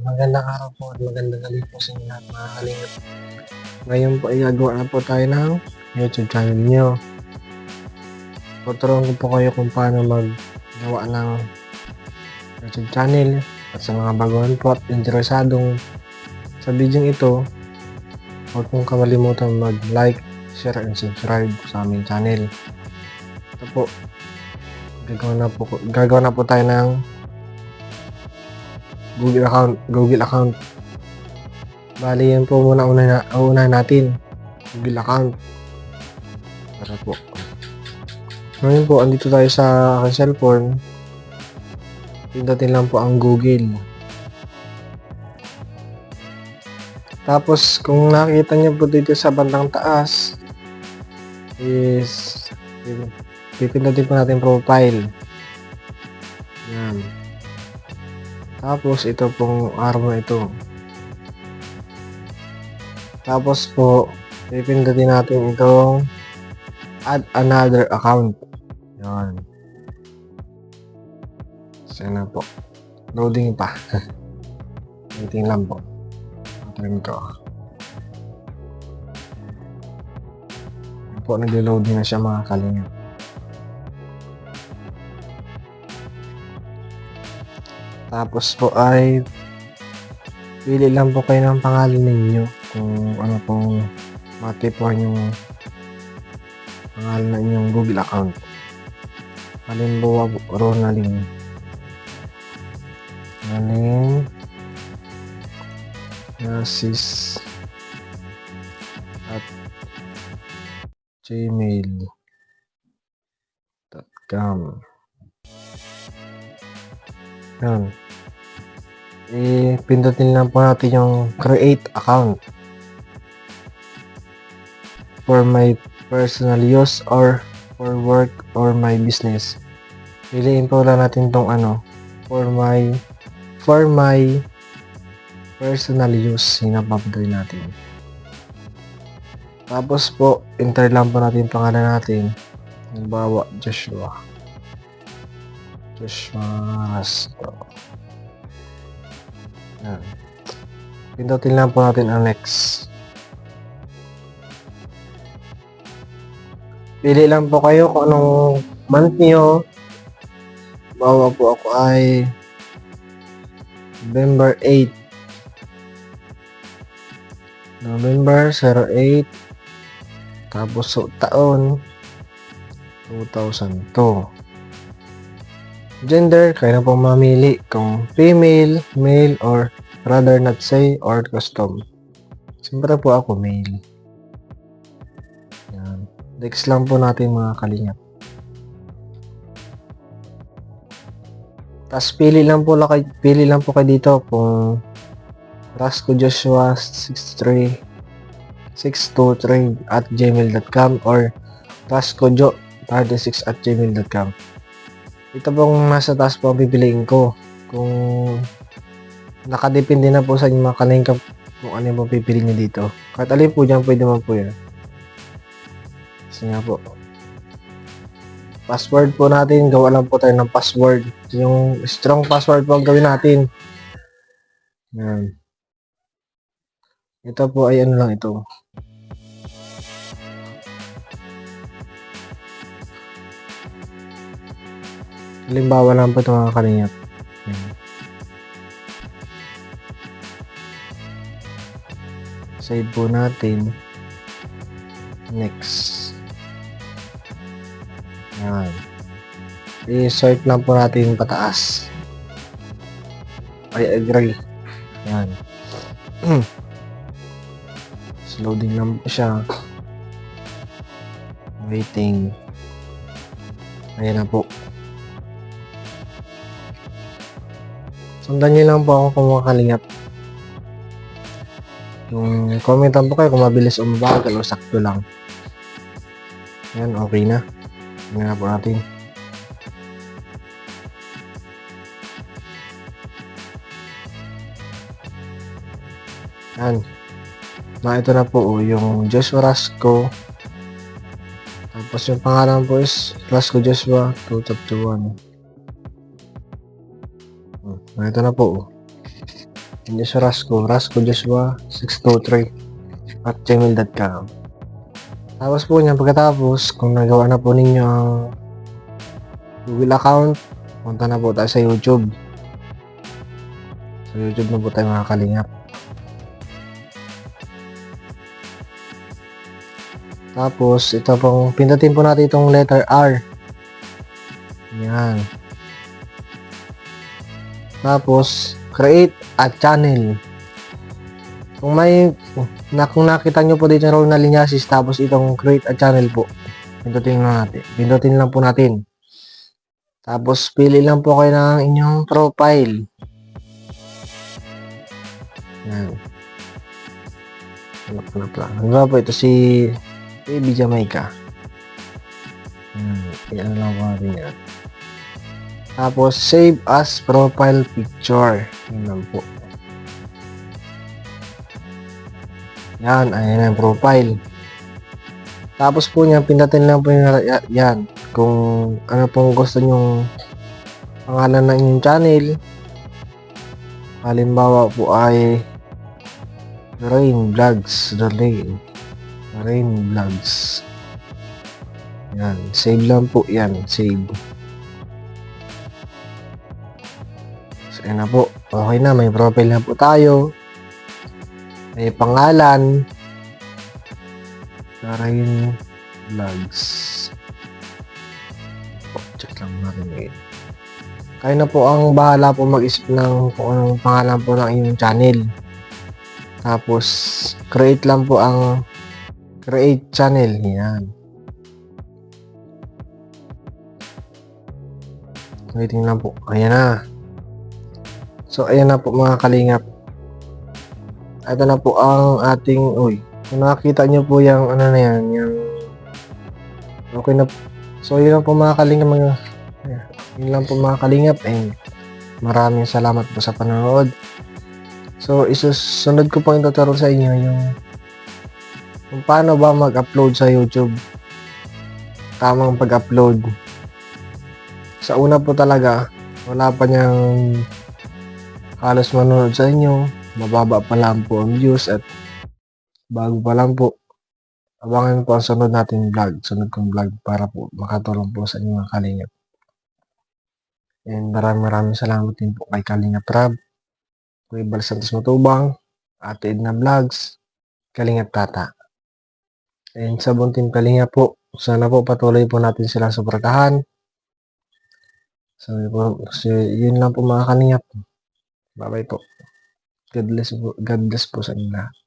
Magandang araw po at magandang gabi po sa inyo lahat mga kalingap. Ngayon po ay gagawa na po tayo ng YouTube channel nyo. Tuturuan ko po kayo kung paano maggawa ng YouTube channel at sa mga baguhan po at interesadong sa video ito, huwag pong kamalimutan mag-like, share, and subscribe sa aming channel. Ito po, gagawa na po tayo ng Google account. Bali, yan po muna una natin. Google account. Para po. Ngayon po, andito tayo sa aking cellphone. Pindutin lang po ang Google. Tapos, kung nakikita niyo po dito sa bandang taas, is pipindutin po natin profile. Yan. Tapos, ito pong arrow na ito. Tapos po, pipindutin natin itong add another account. Yan. Sana po. Loading pa. Waiting lang po. Trim ko. Po, nag-loading na siya mga kalingap. Tapos po ay pili lang po kayo ng pangalan ninyo kung ano pong matipuan yung pangalan na inyong Google account. Halimbawa po, Ronaldin Nasis at gmail.com. Yan. Pindutin lang po natin yung create account for my personal use or for work or my business. Piliin po lang natin tong for my personal use. Hinapapagay natin. Tapos po, enter lang po natin pangalan natin. Halimbawa, Joshua Rasto. Yan. Pindutin lang po natin ang next. Pili lang po kayo kung anong month nyo. Bawa po ako ay November 08. Tapos taon 2002. Gender, kayo na pong mamili kung female, male, or rather not say, or custom. Siyempre po ako male. Yan. Next lang po natin mga kalingap. Tapos pili lang po kayo dito kung Rasco Joshua 623 at gmail.com or rascojo36@gmail.com. Ito pong nasa taas po ang pipiliin ko. Kung nakadepende na po sa inyo mga kalingap kung ano yung pipili nyo dito. Kahit alin po dyan, pwede man po yan. Kasi nga po. Password po natin, gawa lang po tayo ng password. Yung strong password po ang gawin natin. Yan. Ito po ay lang ito. Halimbawa lang po ito mga kalingap. Save po natin. Next. Yan. I-swipe lang po natin pataas. I agree. Yan. Loading lang po siya. Waiting. Ayan na po. Sundan nyo lang po ako kung makalingap. Yung commentan po kayo kung mabilis o mabagal o sakto lang. Ayan, okay na. Tingnan na po natin. Ayan. Ito na po yung Joshua Rasco. Tapos yung pangalan po is Rasco Joshua 2 chapter 1. Ito na po. Yun yung sa Rasco Joshua 623 at gmail.com. Tapos po niyan, pagkatapos, kung nagawa na po ninyo ang Google account, punta na po tayo sa YouTube. Sa YouTube na po tayo mga kalingap. Tapos, ito pong, pindutin po natin itong letter R. Yan. Tapos, create a channel. Kung kung nakita nyo po dito yung role na linyasis, tapos itong create a channel po, pindutin lang natin. Pindutin lang po natin. Tapos, pili lang po kayo ng inyong profile. Yan. Hanap lang. Ano po ito? Si Baby Jamaica. Yan lang po natin yan. Tapos, save as profile picture. Yan lang po. Yan, ayan ang profile. Tapos po niya, pindutin lang po yan. Kung ano pong gusto nyong pangalan ng inyong channel. Halimbawa po ay Rain Vlogs. Rain Vlogs. Yan, save lang po yan. Save. So, yan na po. Okay na, may profile na po tayo. May pangalan. Rain Vlogs. Check lang natin ngayon. Kayo na po ang bahala po mag-isip ng kung anong pangalan po ng inyong channel. Tapos, create lang po ang create channel. Yan. Waiting lang po. Ayan na. So, ayan na po mga kalingap. Ito na po ang ating, kung nakikita nyo po yung ano na yan, yung okay na po. So, yun lang po mga kalingap. Yun lang po mga kalingap. And maraming salamat po sa panonood. So, isusunod ko po yung tutorial sa inyo yung kung paano ba mag-upload sa YouTube. Tamang pag-upload. Sa una po talaga, wala pa niyang halos manonood sa inyo. Mababa pa lang po ang views at bago pa lang po. Abangan po ang sunod nating vlog. Sunod kong vlog para po makatulong po sa inyong mga kalingap. And maraming salamat din po kay Kalingap Rab, Kuya Bal Santos Matubang, Ate Edna Vlogs, Kalingap Tata. And sa buong team Kalingap po, sana po patuloy po natin silang suportahan. So yun lang po mga kalingap. Bye-bye po. God bless po sa inyo lahat.